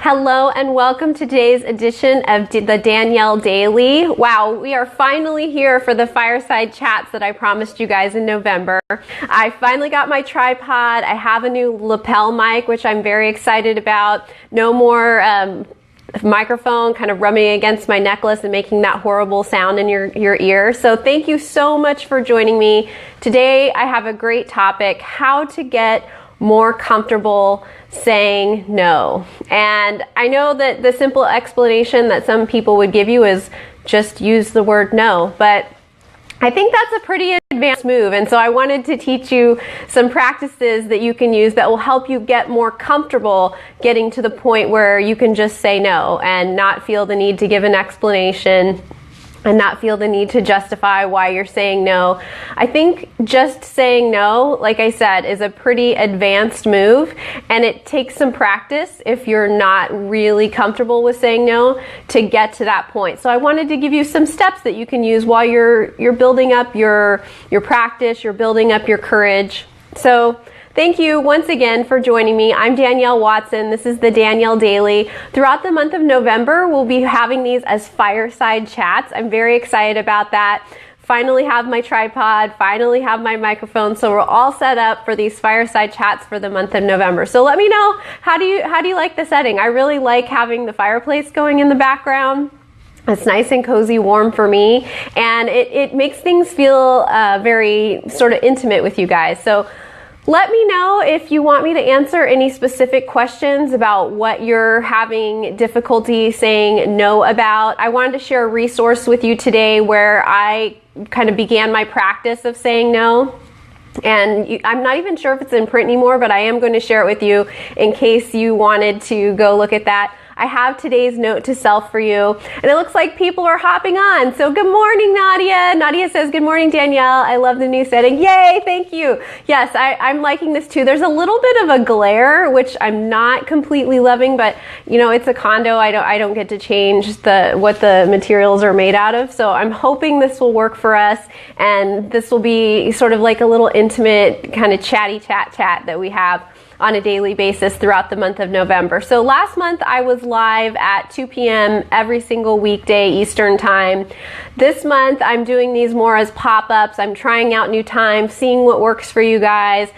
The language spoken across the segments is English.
Hello and welcome to today's edition of the Danielle Daily. Wow, we are finally here for the fireside chats that I promised you guys in November. I finally got my tripod. I have a new lapel mic, which I'm very excited about. No more microphone kind of rubbing against my necklace and making that horrible sound in your ear. So thank you so much for joining me. Today I have a great topic: how to get more comfortable saying no. And I know that the simple explanation that some people would give you is just use the word no, but I think that's a pretty advanced move. And so I wanted to teach you some practices that you can use that will help you get more comfortable getting to the point where you can just say no and not feel the need to give an explanation and not feel the need to justify why you're saying no. I think just saying no, like I said, is a pretty advanced move, and it takes some practice if you're not really comfortable with saying no to get to that point. So I wanted to give you some steps that you can use while you're building up your practice, you're building up your courage. So thank you once again for joining me. I'm Danielle Watson. This is the Danielle Daily. Throughout the month of November, we'll be having these as fireside chats. I'm very excited about that. Finally have my tripod, finally have my microphone, so we're all set up for these fireside chats for the month of November. So let me know, how do you like the setting? I really like having the fireplace going in the background. It's nice and cozy, warm for me, and it makes things feel very sort of intimate with you guys. So let me know if you want me to answer any specific questions about what you're having difficulty saying no about. I wanted to share a resource with you today where I kind of began my practice of saying no. And I'm not even sure if it's in print anymore, but I am going to share it with you in case you wanted to go look at that. I have today's note to self for you, and it looks like people are hopping on. So good morning, Nadia. Nadia says, good morning, Danielle. I love the new setting. Yay, thank you. Yes, I'm liking this too. There's a little bit of a glare, which I'm not completely loving, but you know, it's a condo. I don't get to change what the materials are made out of. So I'm hoping this will work for us, and this will be sort of like a little intimate kind of chatty chat that we have on a daily basis throughout the month of November. So last month I was live at 2 p.m. every single weekday Eastern time. This month I'm doing these more as pop-ups. I'm trying out new times, seeing what works for you guys,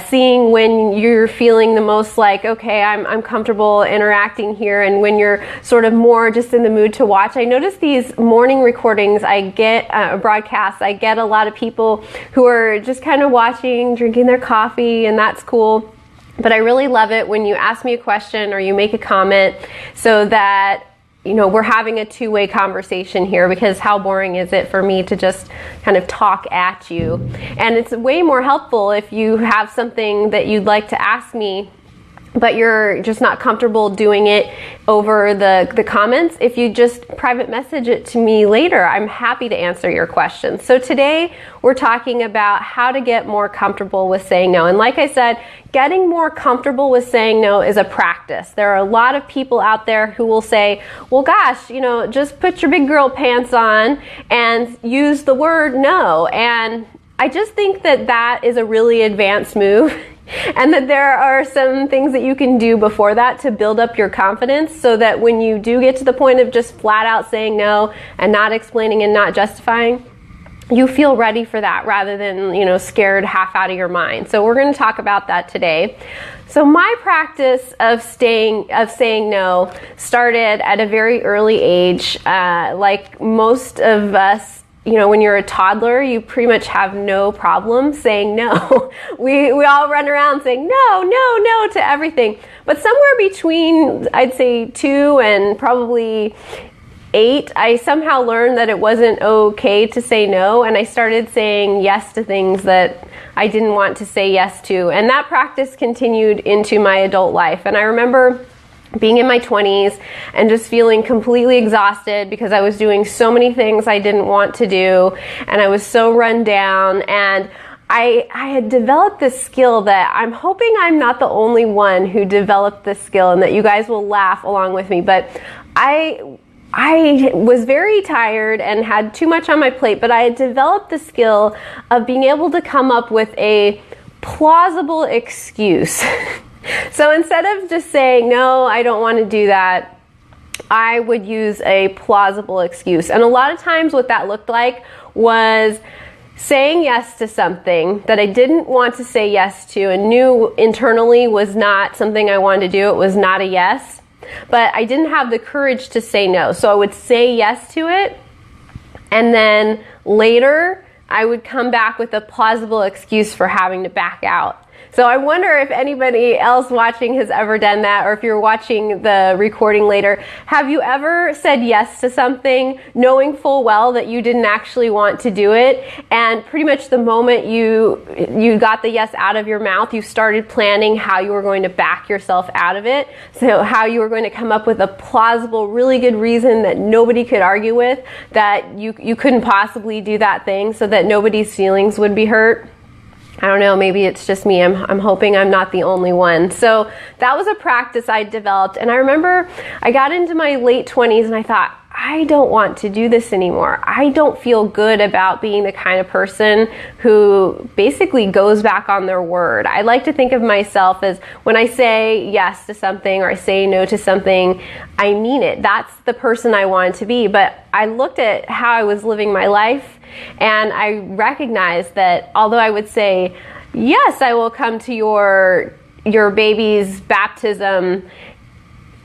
seeing when you're feeling the most like, okay, I'm comfortable interacting here, and when you're sort of more just in the mood to watch. I notice these morning recordings I get, broadcasts, I get a lot of people who are just kind of watching, drinking their coffee, and that's cool. But I really love it when you ask me a question or you make a comment, so that we're having a two-way conversation here, because how boring is it for me to just kind of talk at you? And it's way more helpful if you have something that you'd like to ask me, but you're just not comfortable doing it over the comments. If you just private message it to me later, I'm happy to answer your questions. So today we're talking about how to get more comfortable with saying no. And like I said, getting more comfortable with saying no is a practice. There are a lot of people out there who will say, well, gosh, just put your big girl pants on and use the word no. And I just think that is a really advanced move. And that there are some things that you can do before that to build up your confidence, so that when you do get to the point of just flat out saying no and not explaining and not justifying, you feel ready for that rather than, scared half out of your mind. So we're going to talk about that today. So my practice of saying no started at a very early age. Like most of us, when you're a toddler, you pretty much have no problem saying no. We all run around saying no to everything. But somewhere between, I'd say 2 and probably 8, I somehow learned that it wasn't okay to say no, and I started saying yes to things that I didn't want to say yes to. And that practice continued into my adult life. And I remember being in my 20s and just feeling completely exhausted because I was doing so many things I didn't want to do, and I was so run down, and I had developed this skill that I'm hoping I'm not the only one who developed this skill, and that you guys will laugh along with me. But I was very tired and had too much on my plate, but I had developed the skill of being able to come up with a plausible excuse So instead of just saying, no, I don't want to do that, I would use a plausible excuse. And a lot of times what that looked like was saying yes to something that I didn't want to say yes to and knew internally was not something I wanted to do. It was not a yes, but I didn't have the courage to say no. So I would say yes to it, and then later I would come back with a plausible excuse for having to back out. So I wonder if anybody else watching has ever done that, or if you're watching the recording later, have you ever said yes to something knowing full well that you didn't actually want to do it, and pretty much the moment you got the yes out of your mouth, you started planning how you were going to back yourself out of it, so how you were going to come up with a plausible, really good reason that nobody could argue with, that you couldn't possibly do that thing so that nobody's feelings would be hurt? I don't know, maybe it's just me. I'm hoping I'm not the only one. So that was a practice I developed. And I remember I got into my late 20s and I thought, I don't want to do this anymore. I don't feel good about being the kind of person who basically goes back on their word. I like to think of myself as when I say yes to something or I say no to something, I mean it. That's the person I wanted to be. But I looked at how I was living my life, and I recognized that although I would say, yes, I will come to your baby's baptism,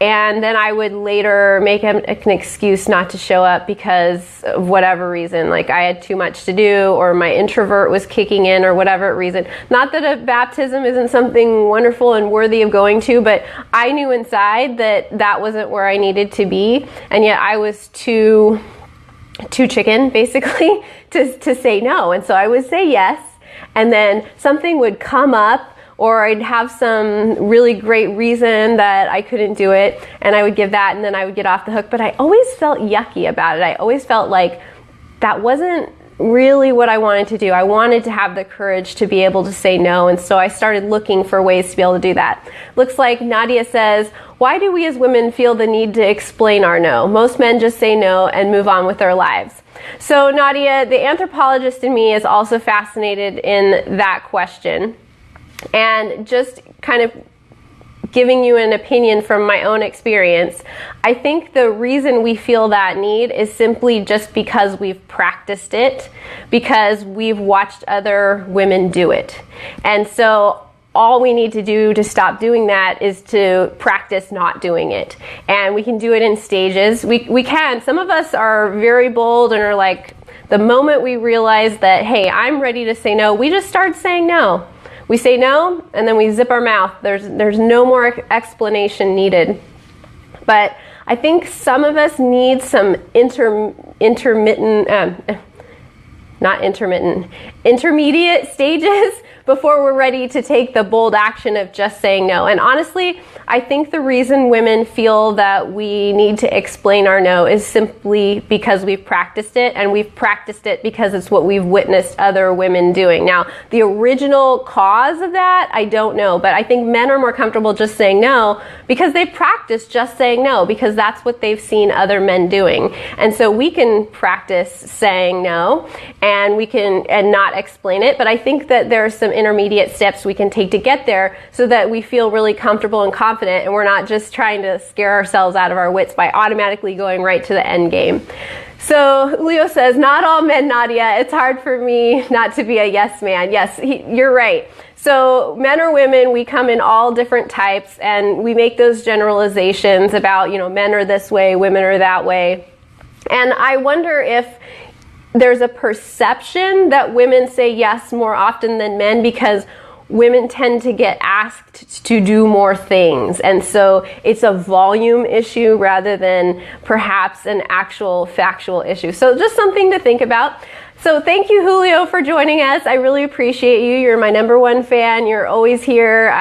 and then I would later make an excuse not to show up because of whatever reason, like I had too much to do or my introvert was kicking in or whatever reason. Not that a baptism isn't something wonderful and worthy of going to, but I knew inside that that wasn't where I needed to be, and yet I was too chicken, basically, to say no. And so I would say yes, and then something would come up, or I'd have some really great reason that I couldn't do it, and I would give that, and then I would get off the hook. But I always felt yucky about it. I always felt like that wasn't really what I wanted to do. I wanted to have the courage to be able to say no, and so I started looking for ways to be able to do that. Looks like Nadia says, why do we as women feel the need to explain our no? Most men just say no and move on with their lives. So Nadia, the anthropologist in me is also fascinated in that question. And just kind of giving you an opinion from my own experience, I think the reason we feel that need is simply just because we've practiced it, because we've watched other women do it. And so all we need to do to stop doing that is to practice not doing it. And we can do it in stages. We can. Some of us are very bold and are like, the moment we realize that, hey, I'm ready to say no, we just start saying no. We say no, and then we zip our mouth. There's no more explanation needed. But I think some of us need some intermediate stages before we're ready to take the bold action of just saying no. And honestly, I think the reason women feel that we need to explain our no is simply because we've practiced it, and we've practiced it because it's what we've witnessed other women doing. Now, the original cause of that, I don't know, but I think men are more comfortable just saying no because they've practiced just saying no, because that's what they've seen other men doing. And so we can practice saying no, and we can not explain it, but I think that there are some intermediate steps we can take to get there so that we feel really comfortable and confident, and we're not just trying to scare ourselves out of our wits by automatically going right to the end game. So Julio says, not all men, Nadia. It's hard for me not to be a yes man. Yes, you're right. So men or women, we come in all different types, and we make those generalizations about, men are this way, women are that way. And I wonder if there's a perception that women say yes more often than men because women tend to get asked to do more things. And so it's a volume issue rather than perhaps an actual factual issue. So just something to think about. So thank you, Julio, for joining us. I really appreciate you. You're my #1 fan. You're always here.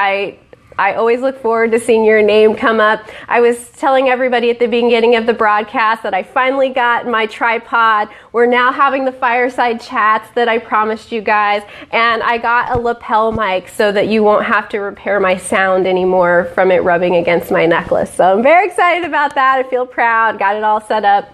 I always look forward to seeing your name come up. I was telling everybody at the beginning of the broadcast that I finally got my tripod. We're now having the fireside chats that I promised you guys, and I got a lapel mic so that you won't have to repair my sound anymore from it rubbing against my necklace. So I'm very excited about that. I feel proud. Got it all set up.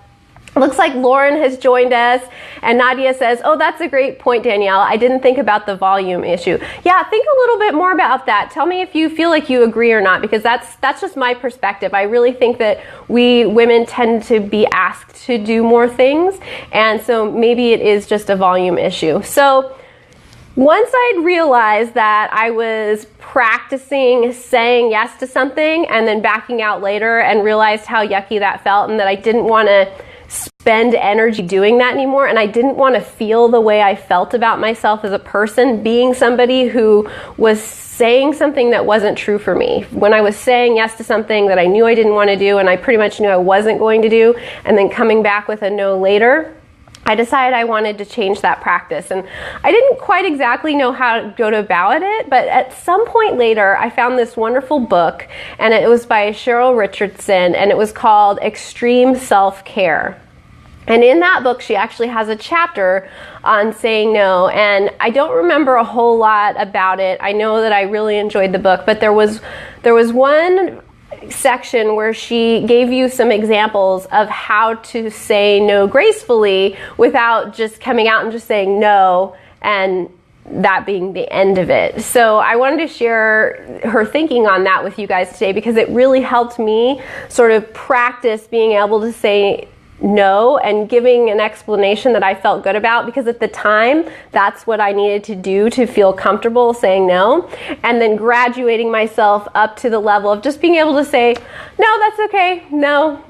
Looks like Lauren has joined us, and Nadia says, oh, that's a great point, Danielle. I didn't think about the volume issue. Yeah, think a little bit more about that. Tell me if you feel like you agree or not, because that's just my perspective. I really think that we women tend to be asked to do more things, and so maybe it is just a volume issue. So once I'd realized that I was practicing saying yes to something and then backing out later, and realized how yucky that felt, and that I didn't want to spend energy doing that anymore, and I didn't want to feel the way I felt about myself as a person, being somebody who was saying something that wasn't true for me. When I was saying yes to something that I knew I didn't want to do, and I pretty much knew I wasn't going to do, and then coming back with a no later, I decided I wanted to change that practice. And I didn't quite exactly know how to go about it, but at some point later, I found this wonderful book, and it was by Cheryl Richardson, and it was called Extreme Self-Care. And in that book, she actually has a chapter on saying no, and I don't remember a whole lot about it. I know that I really enjoyed the book, but there was one section where she gave you some examples of how to say no gracefully without just coming out and just saying no and that being the end of it. So I wanted to share her thinking on that with you guys today, because it really helped me sort of practice being able to say no and giving an explanation that I felt good about, because at the time that's what I needed to do to feel comfortable saying no, and then graduating myself up to the level of just being able to say no, that's okay, no,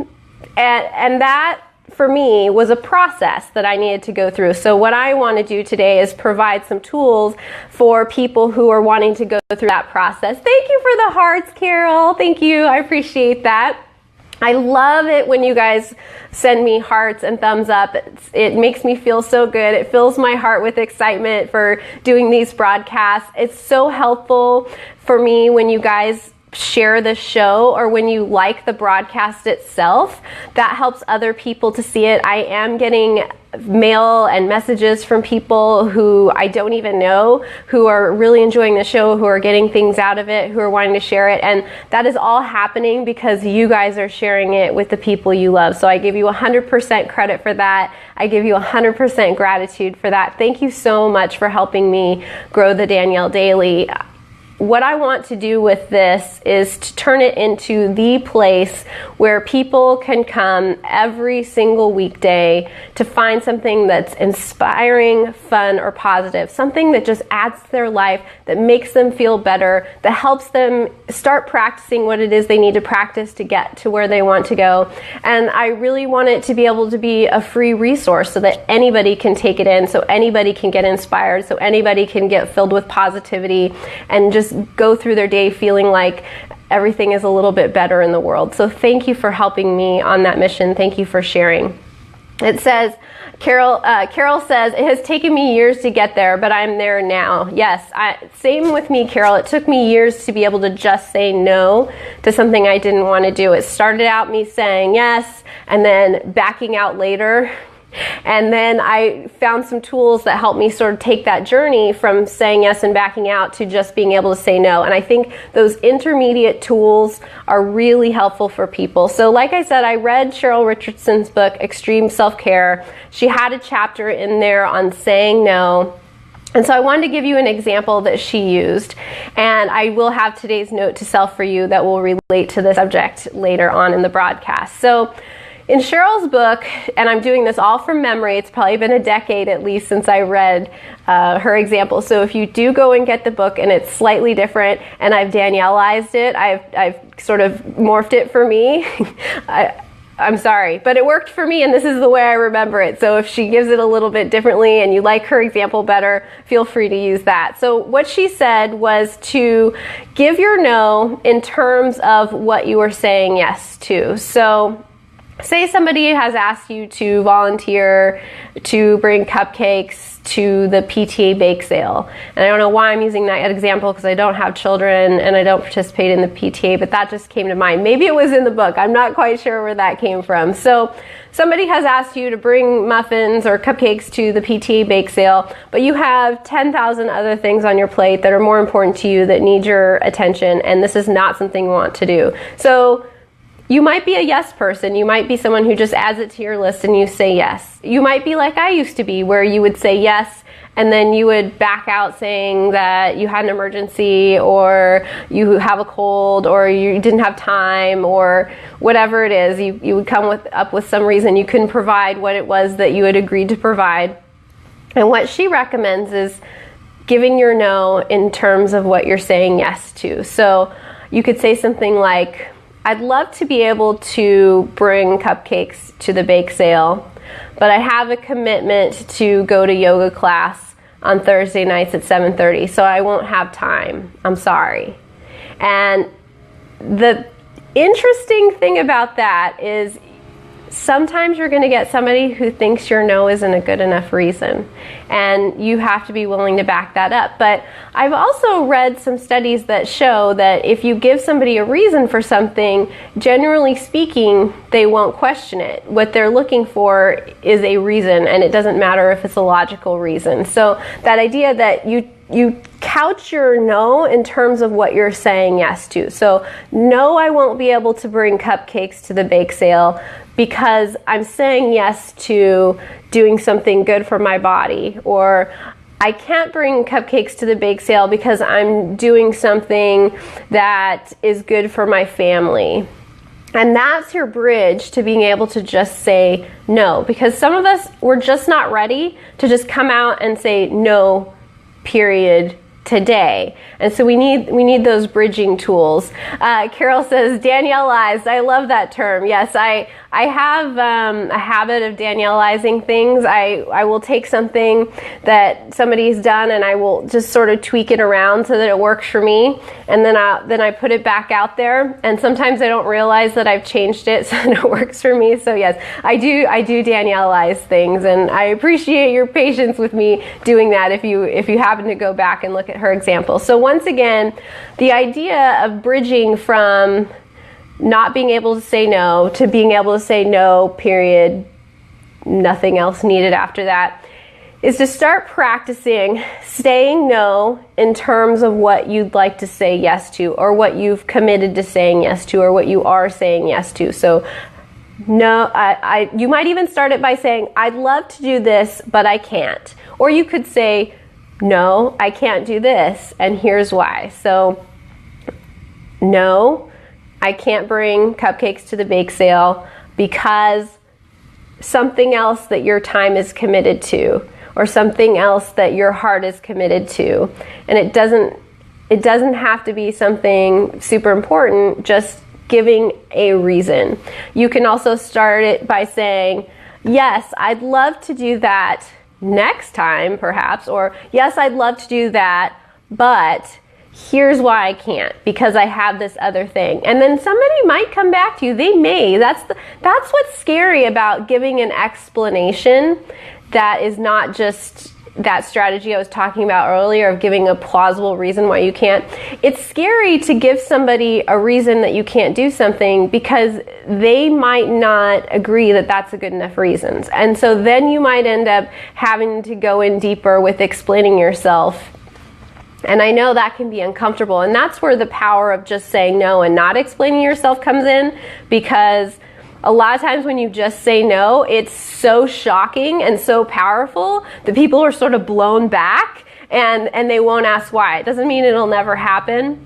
and that for me was a process that I needed to go through. So what I want to do today is provide some tools for people who are wanting to go through that process. Thank you for the hearts, Carol. Thank you, I appreciate that. I love it when you guys send me hearts and thumbs up. It makes me feel so good. It fills my heart with excitement for doing these broadcasts. It's so helpful for me when you guys share the show or when you like the broadcast itself. That helps other people to see it. I am getting mail and messages from people who I don't even know, who are really enjoying the show, who are getting things out of it, who are wanting to share it, and that is all happening because you guys are sharing it with the people you love. So I give you 100% credit for that. I give you 100% gratitude for that. Thank you so much for helping me grow the Danielle Daily. What I want to do with this is to turn it into the place where people can come every single weekday to find something that's inspiring, fun, or positive, something that just adds to their life, that makes them feel better, that helps them start practicing what it is they need to practice to get to where they want to go. And I really want it to be able to be a free resource so that anybody can take it in, so anybody can get inspired, so anybody can get filled with positivity and just go through their day feeling like everything is a little bit better in the world. So thank you for helping me on that mission. Thank you for sharing. It says, Carol says, it has taken me years to get there, but I'm there now. Yes, same with me, Carol. It took me years to be able to just say no to something I didn't want to do. It started out me saying yes and then backing out later. And then I found some tools that helped me sort of take that journey from saying yes and backing out to just being able to say no. And I think those intermediate tools are really helpful for people. So like I said, I read Cheryl Richardson's book, Extreme Self-Care. She had a chapter in there on saying no. And so I wanted to give you an example that she used. And I will have today's note to self for you that will relate to the subject later on in the broadcast. So in Cheryl's book, and I'm doing this all from memory, it's probably been a decade at least since I read her example. So if you do go and get the book and it's slightly different and I've Danielleized it, I've sort of morphed it for me, I'm sorry, but it worked for me and this is the way I remember it. So if she gives it a little bit differently and you like her example better, feel free to use that. So what she said was to give your no in terms of what you are saying yes to. So say somebody has asked you to volunteer to bring cupcakes to the PTA bake sale. And I don't know why I'm using that example because I don't have children and I don't participate in the PTA, but that just came to mind. Maybe it was in the book. I'm not quite sure where that came from. So somebody has asked you to bring muffins or cupcakes to the PTA bake sale, but you have 10,000 other things on your plate that are more important to you that need your attention, and this is not something you want to do. So You might be a yes person. You might be someone who just adds it to your list and you say yes. You might be like I used to be, where you would say yes and then you would back out saying that you had an emergency, or you have a cold, or you didn't have time, or whatever it is. You would come up with some reason you couldn't provide what it was that you had agreed to provide. And what she recommends is giving your no in terms of what you're saying yes to. So you could say something like, I'd love to be able to bring cupcakes to the bake sale, but I have a commitment to go to yoga class on Thursday nights at 7:30, so I won't have time. I'm sorry. And the interesting thing about that is sometimes you're going to get somebody who thinks your no isn't a good enough reason, and you have to be willing to back that up. But I've also read some studies that show that if you give somebody a reason for something, generally speaking, they won't question it. What they're looking for is a reason, and it doesn't matter if it's a logical reason. So that idea that you couch your no in terms of what you're saying yes to. So, no, I won't be able to bring cupcakes to the bake sale because I'm saying yes to doing something good for my body. Or I can't bring cupcakes to the bake sale because I'm doing something that is good for my family. And that's your bridge to being able to just say no. Because some of us, we're just not ready to just come out and say no, period, today. And so we need those bridging tools. Carol says, Danielleized. I love that term. Yes, I have a habit of Danielleizing things. I will take something that somebody's done and I will just sort of tweak it around so that it works for me. And then I put it back out there. And sometimes I don't realize that I've changed it so that it works for me. So yes, I do Danielleize things, and I appreciate your patience with me doing that if you happen to go back and look at her example. So once again, the idea of bridging from not being able to say no to being able to say no, period, nothing else needed after that, is to start practicing saying no in terms of what you'd like to say yes to, or what you've committed to saying yes to, or what you are saying yes to. So no, you might even start it by saying, I'd love to do this, but I can't. Or you could say, no, I can't do this, and here's why. So, no, I can't bring cupcakes to the bake sale because something else that your time is committed to, or something else that your heart is committed to. And it doesn't have to be something super important, just giving a reason. You can also start it by saying, yes, I'd love to do that next time, perhaps, or yes, I'd love to do that, but here's why I can't, because I have this other thing. And then somebody might come back to you. They may. That's what's scary about giving an explanation that is not just that strategy I was talking about earlier of giving a plausible reason why you can't. It's scary to give somebody a reason that you can't do something because they might not agree that that's a good enough reason. And so then you might end up having to go in deeper with explaining yourself. And I know that can be uncomfortable. And that's where the power of just saying no and not explaining yourself comes in, because a lot of times when you just say no, it's so shocking and so powerful that people are sort of blown back and they won't ask why. It doesn't mean it'll never happen.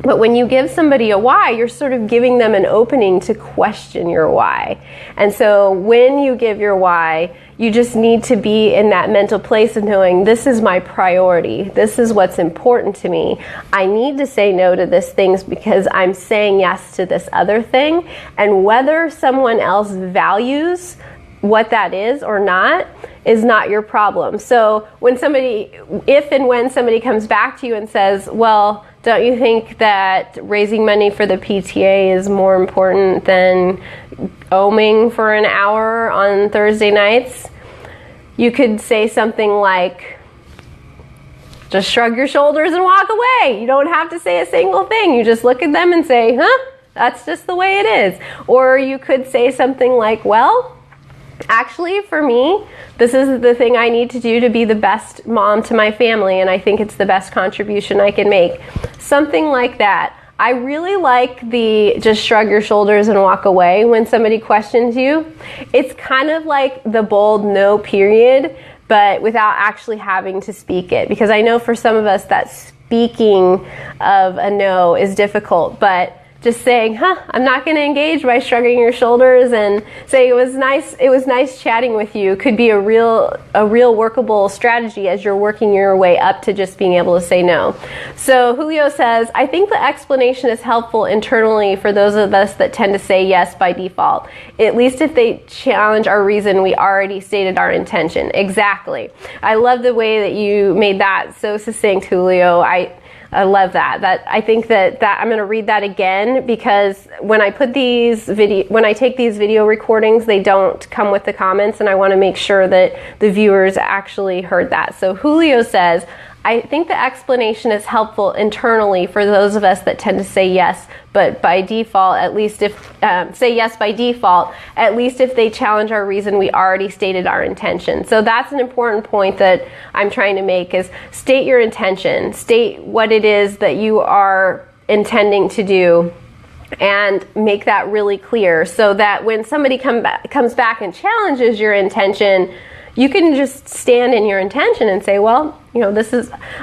But when you give somebody a why, you're sort of giving them an opening to question your why. And so when you give your why, you just need to be in that mental place of knowing, this is my priority. This is what's important to me. I need to say no to this thing because I'm saying yes to this other thing. And whether someone else values what that is or not is not your problem. So if and when somebody comes back to you and says, well, don't you think that raising money for the PTA is more important than oming for an hour on Thursday nights? You could say something like, just shrug your shoulders and walk away. You don't have to say a single thing. You just look at them and say, that's just the way it is. Or you could say something like, well, actually, for me, this is the thing I need to do to be the best mom to my family, and I think it's the best contribution I can make. Something like that. I really like the just shrug your shoulders and walk away when somebody questions you. It's kind of like the bold no period, but without actually having to speak it. Because I know for some of us that speaking of a no is difficult, but just saying, I'm not going to engage by shrugging your shoulders and saying it was nice chatting with you could be a real workable strategy as you're working your way up to just being able to say no. So Julio says, I think the explanation is helpful internally for those of us that tend to say yes by default. At least if they challenge our reason, we already stated our intention. Exactly. I love the way that you made that so succinct, Julio. I love that. I think that I'm going to read that again, because when I take these video recordings, they don't come with the comments, and I want to make sure that the viewers actually heard that. So Julio says, I think the explanation is helpful internally for those of us that tend to say yes, but by default, at least if say yes by default, at least if they challenge our reason, we already stated our intention. So that's an important point that I'm trying to make, is state your intention, state what it is that you are intending to do, and make that really clear so that when somebody comes back and challenges your intention, you can just stand in your intention and say, well,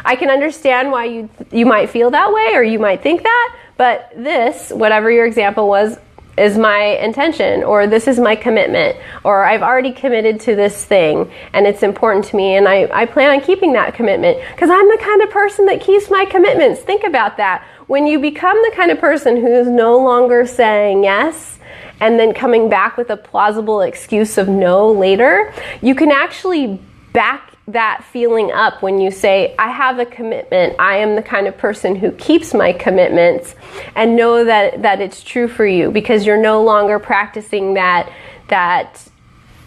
I can understand why you might feel that way, or you might think that, but this, whatever your example was, is my intention, or this is my commitment, or I've already committed to this thing and it's important to me, and I plan on keeping that commitment because I'm the kind of person that keeps my commitments. Think about that. When you become the kind of person who is no longer saying yes and then coming back with a plausible excuse of no later, you can actually back that feeling up when you say, I have a commitment, I am the kind of person who keeps my commitments, and know that it's true for you, because you're no longer practicing that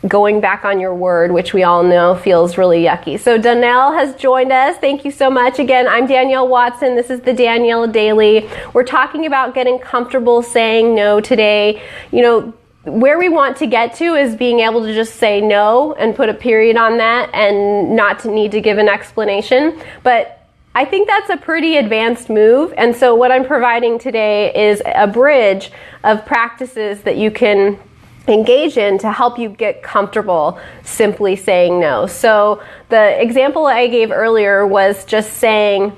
going back on your word, which we all know feels really yucky. So Danielle has joined us. Thank you so much. Again, I'm Danielle Watson. This is the Danielle Daily. We're talking about getting comfortable saying no today. Where we want to get to is being able to just say no and put a period on that and not to need to give an explanation. But I think that's a pretty advanced move. And so what I'm providing today is a bridge of practices that you can engage in to help you get comfortable simply saying no. So the example I gave earlier was just saying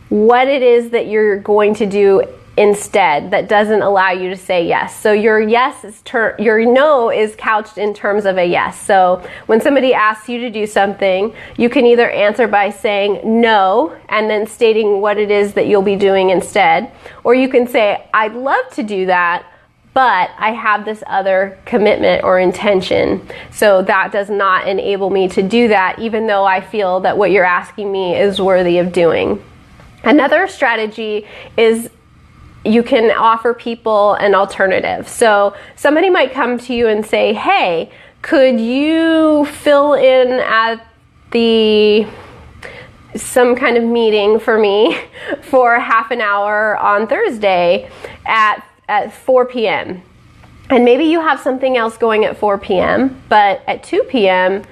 what it is that you're going to do instead that doesn't allow you to say yes. So your no is couched in terms of a yes. So when somebody asks you to do something, you can either answer by saying no and then stating what it is that you'll be doing instead, or you can say, I'd love to do that, but I have this other commitment or intention, so that does not enable me to do that, even though I feel that what you're asking me is worthy of doing. Another strategy is you can offer people an alternative. So somebody might come to you and say, hey, could you fill in at some kind of meeting for me for half an hour on Thursday at 4 p.m. And maybe you have something else going at 4 p.m., but at 2 p.m.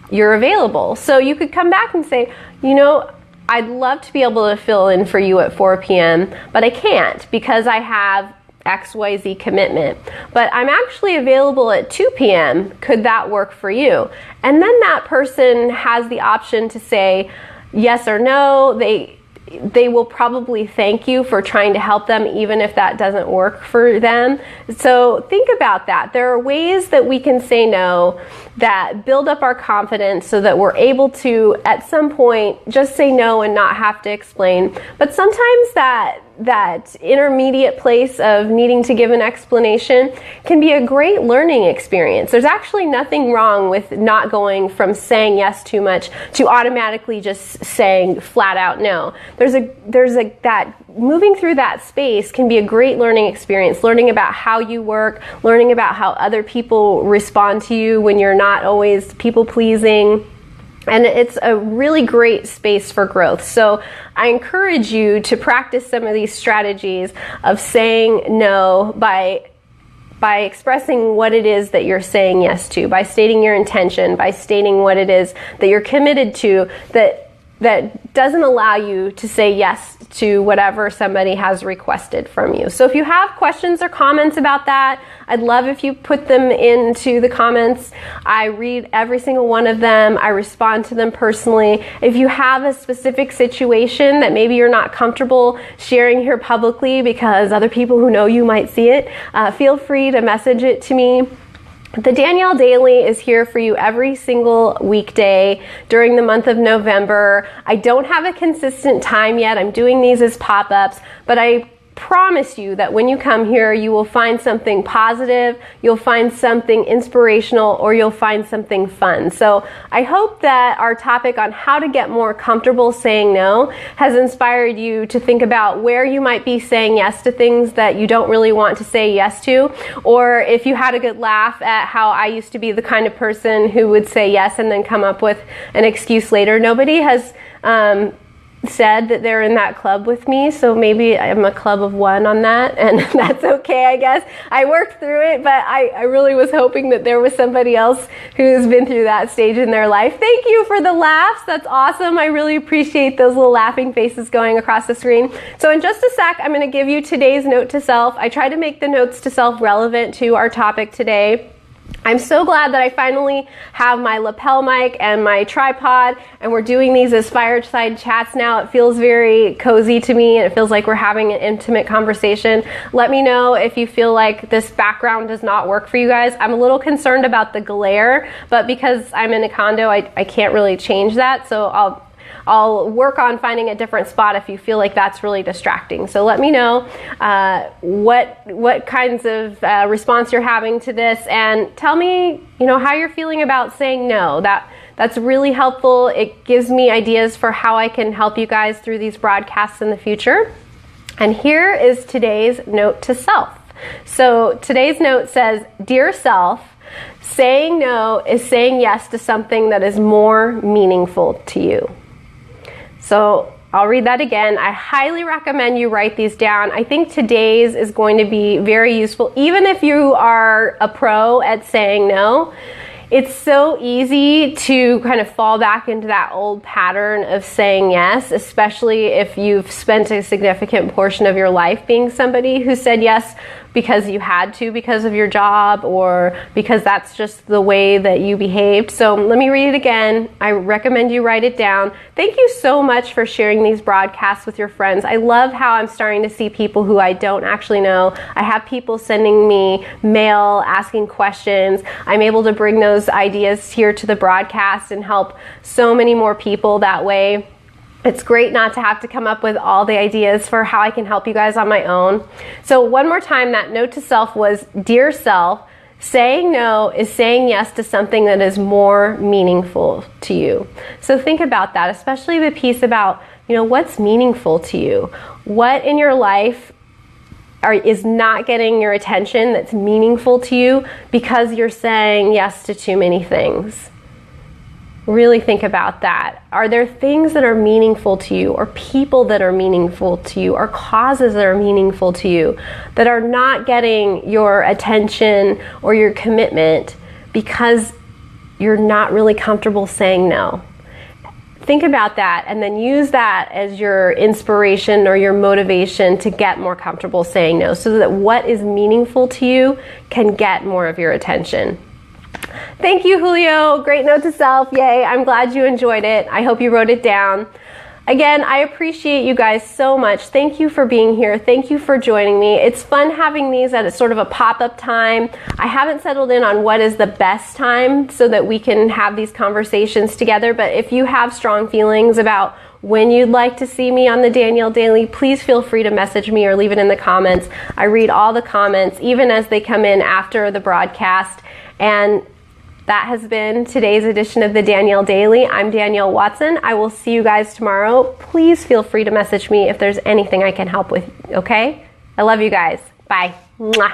you're available. So you could come back and say, I'd love to be able to fill in for you at 4 p.m., but I can't because I have XYZ commitment. But I'm actually available at 2 p.m. Could that work for you? And then that person has the option to say yes or no. They will probably thank you for trying to help them, even if that doesn't work for them. So think about that. There are ways that we can say no that build up our confidence so that we're able to, at some point, just say no and not have to explain. But sometimes that intermediate place of needing to give an explanation can be a great learning experience. There's actually nothing wrong with not going from saying yes too much to automatically just saying flat out no. That moving through that space can be a great learning experience, learning about how you work, learning about how other people respond to you when you're not always people pleasing. And it's a really great space for growth. So I encourage you to practice some of these strategies of saying no by expressing what it is that you're saying yes to, by stating your intention, by stating what it is that you're committed to, that that doesn't allow you to say yes to whatever somebody has requested from you. So if you have questions or comments about that, I'd love if you put them into the comments. I read every single one of them. I respond to them personally. If you have a specific situation that maybe you're not comfortable sharing here publicly because other people who know you might see it, feel free to message it to me. The Danielle Daily is here for you every single weekday during the month of November. I don't have a consistent time yet. I'm doing these as pop-ups, but I promise you that when you come here, you will find something positive, you'll find something inspirational, or you'll find something fun. So I hope that our topic on how to get more comfortable saying no has inspired you to think about where you might be saying yes to things that you don't really want to say yes to, or if you had a good laugh at how I used to be the kind of person who would say yes and then come up with an excuse later. Nobody has said that they're in that club with me, so maybe I'm a club of one on that, and that's okay, I guess. I worked through it, but I really was hoping that there was somebody else who's been through that stage in their life. Thank you for the laughs. That's awesome. I really appreciate those little laughing faces going across the screen. So in just a sec, I'm going to give you today's note to self. I try to make the notes to self relevant to our topic today. I'm so glad that I finally have my lapel mic and my tripod, and we're doing these as fireside chats now. It feels very cozy to me, and it feels like we're having an intimate conversation. Let me know if you feel like this background does not work for you guys. I'm a little concerned about the glare, but because I'm in a condo, I can't really change that, so I'll work on finding a different spot if you feel like that's really distracting. So let me know what kinds of response you're having to this, and tell me, how you're feeling about saying no. That's really helpful. It gives me ideas for how I can help you guys through these broadcasts in the future. And here is today's note to self. So today's note says, "Dear self, saying no is saying yes to something that is more meaningful to you." So I'll read that again. I highly recommend you write these down. I think today's is going to be very useful. Even if you are a pro at saying no, it's so easy to kind of fall back into that old pattern of saying yes, especially if you've spent a significant portion of your life being somebody who said yes because you had to, because of your job, or because that's just the way that you behaved. So let me read it again. I recommend you write it down. Thank you so much for sharing these broadcasts with your friends. I love how I'm starting to see people who I don't actually know. I have people sending me mail, asking questions. I'm able to bring those ideas here to the broadcast and help so many more people that way. It's great not to have to come up with all the ideas for how I can help you guys on my own. So one more time, that note to self was, "Dear self, saying no is saying yes to something that is more meaningful to you." So think about that, especially the piece about, what's meaningful to you. What in your life is not getting your attention that's meaningful to you because you're saying yes to too many things? Really think about that. Are there things that are meaningful to you, or people that are meaningful to you, or causes that are meaningful to you that are not getting your attention or your commitment because you're not really comfortable saying no? Think about that, and then use that as your inspiration or your motivation to get more comfortable saying no, so that what is meaningful to you can get more of your attention. Thank you, Julio. Great note to self. Yay. I'm glad you enjoyed it. I hope you wrote it down. Again, I appreciate you guys so much. Thank you for being here. Thank you for joining me. It's fun having these at a sort of a pop-up time. I haven't settled in on what is the best time so that we can have these conversations together, but if you have strong feelings about when you'd like to see me on the Danielle Daily, please feel free to message me or leave it in the comments. I read all the comments, even as they come in after the broadcast. And that has been today's edition of the Danielle Daily. I'm Danielle Watson. I will see you guys tomorrow. Please feel free to message me if there's anything I can help with, okay? I love you guys. Bye. Mwah.